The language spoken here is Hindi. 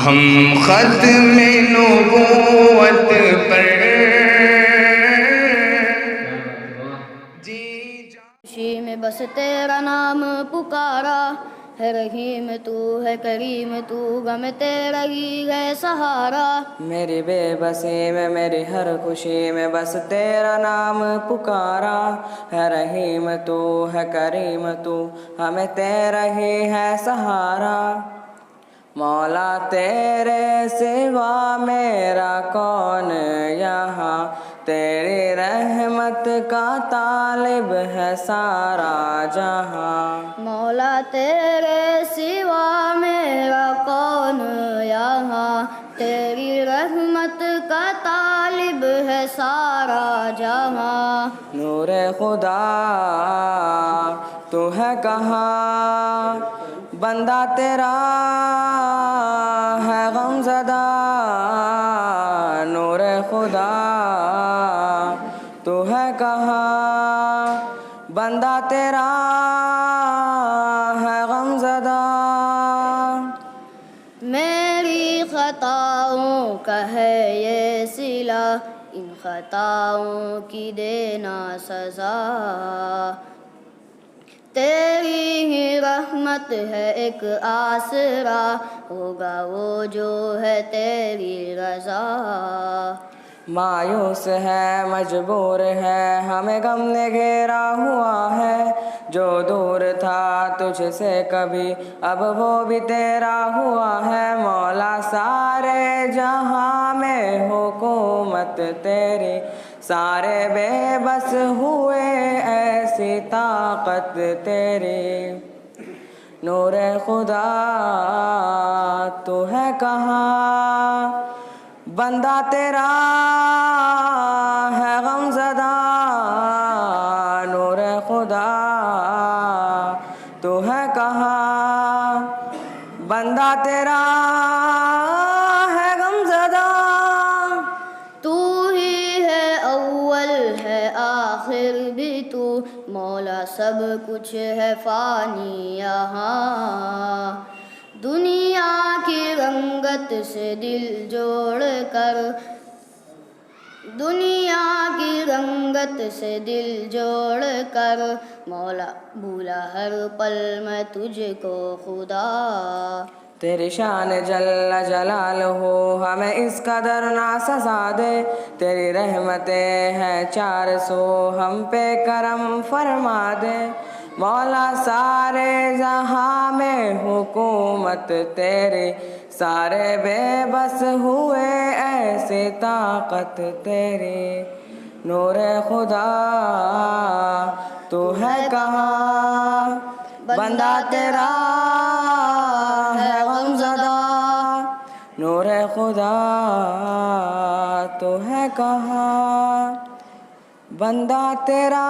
हम ख़त्म नबूवत पर खुशी में बस तेरा नाम पुकारा है रहीम तू है करीम तू गम तेरा ही है सहारा। मेरी बेबसी में मेरी हर खुशी में बस तेरा नाम पुकारा है रहीम तू है करीम तू हमें तेरा ही है सहारा। मौला तेरे सिवा मेरा कौन यहाँ तेरी रहमत का तालिब है सारा जहाँ। मौला तेरे सिवा मेरा कौन यहाँ तेरी रहमत का तालिब है सारा जहाँ। नूरे खुदा तू है कहाँ बंदा तेरा है गमज़दा। नूरे खुदा तू है कहाँ बंदा तेरा है गमज़दा। मेरी खताओं का है ये सिला इन खताओं की देना सज़ा। तेरी ही रहमत है एक आसरा होगा वो जो है तेरी रज़ा। मायूस है मजबूर है हमें गम ने घेरा हुआ है जो दूर था तुझसे कभी अब वो भी तेरा हुआ है। मौला सारे जहां में हुकूमत तेरी सारे बेबस हुए ऐसी ताकत तेरी। नूरे खुदा तू है कहाँ बंदा तेरा है गमज़दा। नूरे खुदा तू है कहाँ बंदा तेरा है गमज़दा। तू ही है अव्वल है आखिर भी तू मौला सब कुछ है फ़ानी यहाँ। दुनिया की रंगत से दिल जोड़ कर दुनिया की रंगत से दिल जोड़ कर मौला भूला हर पल मैं तुझको खुदा। तेरी शान जल्ल जलाल हो हमें इस कदर ना सजा दे। तेरी रहमतें हैं 400 हम पे करम फरमा दे। मौला सारे जहां में हुकूमत तेरी सारे बेबस हुए ऐसे ताकत तेरी। नूरे खुदा तू है कहाँ बंदा तेरा है गमज़दा। नूरे खुदा तू है कहाँ बंदा तेरा